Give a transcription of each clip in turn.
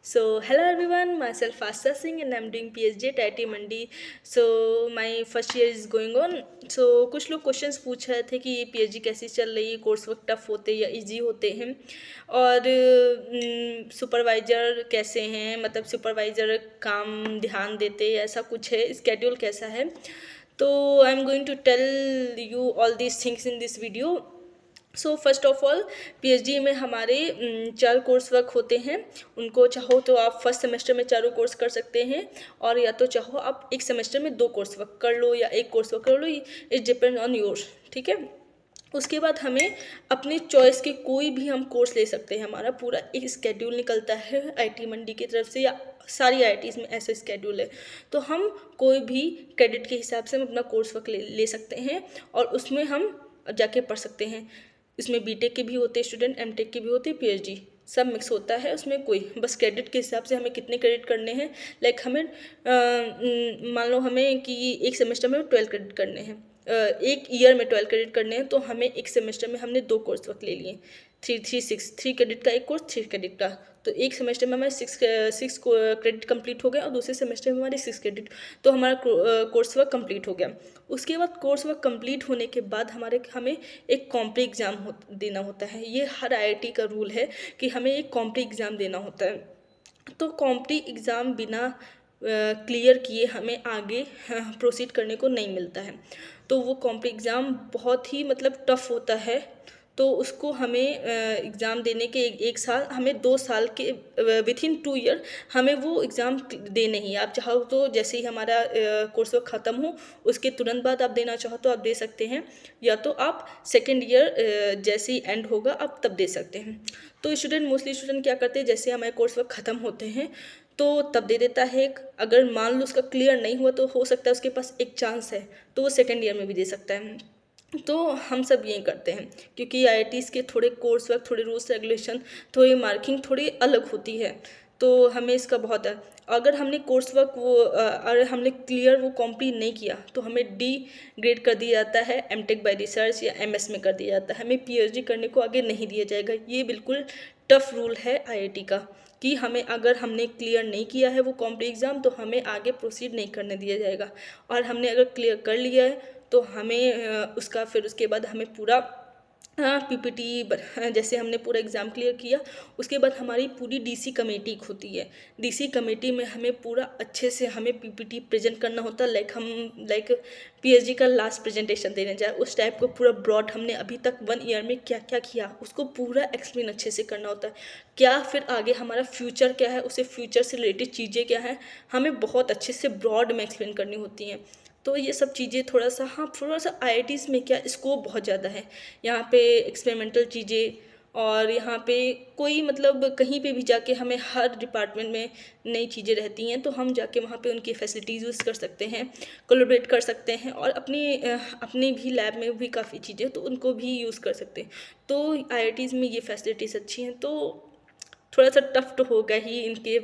Hello everyone, myself Fasta Singh and I'm doing PhD at IIT Mandi. My first year is going on. कुछ लोग questions पूछ रहे थे कि PhD कैसी चल रही है, कोर्स वर्क टफ होते हैं या इजी होते हैं, और सुपरवाइज़र कैसे हैं, मतलब सुपरवाइज़र काम ध्यान देते हैं, ऐसा कुछ है, स्केड्यूल कैसा है। तो I am going to tell you all these things in this video. First of all, PhD में हमारे 4 कोर्स वर्क होते हैं। उनको चाहो तो आप फर्स्ट सेमेस्टर में चारों कोर्स कर सकते हैं, और या तो चाहो आप एक सेमेस्टर में 2 कोर्स वर्क कर लो या एक कोर्स वर्क कर लो, इट डिपेंड ऑन योर। ठीक है। उसके बाद हमें अपनी चॉइस के कोई भी हम कोर्स ले सकते हैं। हमारा पूरा एक स्केड्यूल निकलता है आईटी मंडी की तरफ से, या सारी आईटीज़ में ऐसा स्केड्यूल है। तो हम कोई भी क्रेडिट के हिसाब से हम अपना कोर्स वर्क ले सकते हैं, और उसमें हम जाके पढ़ सकते हैं। इसमें बीटेक के भी होते हैं स्टूडेंट, एमटेक के भी होते हैं, पीएचडी सब मिक्स होता है उसमें। कोई बस क्रेडिट के हिसाब से हमें कितने क्रेडिट करने हैं, लाइक हमें मान लो हमें कि एक सेमेस्टर में 12 क्रेडिट करने हैं, एक ईयर में 12 क्रेडिट करने हैं, तो हमें एक सेमेस्टर में हमने 2 कोर्स वर्क ले लिए, 3 क्रेडिट का एक कोर्स, 3 क्रेडिट का। तो एक सेमेस्टर में हमारे 6 क्रेडिट कंप्लीट हो गया, और दूसरे सेमेस्टर में हमारे 6 क्रेडिट। तो हमारा कोर्स वर्क कंप्लीट हो गया। उसके बाद कोर्स वर्क कंप्लीट होने के बाद हमें एक कॉम्प्री एग्ज़ाम देना होता है। ये हर आईआईटी का रूल है कि हमें एक कॉम्प्री एग्ज़ाम देना होता है। तो कॉम्प्टी एग्ज़ाम बिना क्लियर किए हमें आगे प्रोसीड करने को नहीं मिलता है। तो वो कॉम्प्टी एग्ज़ाम बहुत ही मतलब टफ़ होता है। तो उसको हमें एग्ज़ाम देने के एक साल, हमें 2 साल के विथिन 2 ईयर हमें वो एग्ज़ाम देने ही। आप चाहो तो जैसे ही हमारा कोर्स वर्क ख़त्म हो उसके तुरंत बाद आप देना चाहो तो आप दे सकते हैं, या तो आप सेकेंड ईयर जैसे ही एंड होगा आप तब दे सकते हैं। तो मोस्टली स्टूडेंट क्या करते हैं, जैसे हमारे कोर्स वर्क ख़त्म होते हैं तो तब दे देता है। अगर मान लो उसका क्लियर नहीं हुआ तो हो सकता है उसके पास एक चांस है, तो वो सेकेंड ईयर में भी दे सकता है। तो हम सब यही करते हैं, क्योंकि आईआईटीज़ के थोड़े कोर्स वर्क, थोड़े रूल्स रेगुलेशन, थोड़ी मार्किंग थोड़ी अलग होती है। तो हमें इसका बहुत है। अगर हमने कोर्स वर्क अगर हमने क्लियर वो कंप्लीट नहीं किया तो हमें डी ग्रेड कर दिया जाता है, एमटेक बाय रिसर्च या एमएस में कर दिया जाता है। हमें पीएचडी करने को आगे नहीं दिया जाएगा। ये बिल्कुल टफ रूल है आईआईटी का, कि हमें अगर हमने क्लियर नहीं किया है वो कॉम्प्री एग्ज़ाम तो हमें आगे प्रोसीड नहीं करने दिया जाएगा। और हमने अगर क्लियर कर लिया है तो हमें फिर उसके बाद हमें पूरा पीपीटी, जैसे हमने पूरा एग्ज़ाम क्लियर किया उसके बाद हमारी पूरी डीसी कमेटी होती है। डीसी कमेटी में हमें पूरा अच्छे से हमें पीपीटी प्रेजेंट करना होता है, लाइक पीएचडी का लास्ट प्रेजेंटेशन देने जाए उस टाइप को पूरा ब्रॉड हमने अभी तक 1 ईयर में क्या क्या किया उसको पूरा एक्सप्लेन अच्छे से करना होता है। क्या फिर आगे हमारा फ्यूचर क्या है, उसे फ्यूचर से रिलेटेड चीज़ें क्या हैं, हमें बहुत अच्छे से ब्रॉड में एक्सप्लेन करनी होती हैं। तो ये सब चीज़ें थोड़ा सा आईआईटीज़ में क्या स्कोप बहुत ज़्यादा है। यहाँ पे एक्सपेरिमेंटल चीज़ें, और यहाँ पे कोई मतलब कहीं पे भी जाके हमें हर डिपार्टमेंट में नई चीज़ें रहती हैं, तो हम जाके वहाँ पे उनकी फैसिलिटीज़ यूज़ कर सकते हैं, कोलैबोरेट कर सकते हैं, और अपनी भी लैब में भी काफ़ी चीज़ें तो उनको भी यूज़ कर सकते हैं। तो आईआईटीज़ में ये फैसिलिटीज़ अच्छी हैं। तो थोड़ा सा टफ तो होगा ही इनके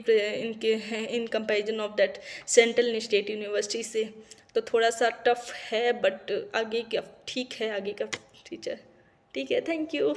in comparison of that central state university से। तो थोड़ा सा टफ है, बट आगे क्या ठीक है, आगे का फ्यूचर ठीक है। Thank you.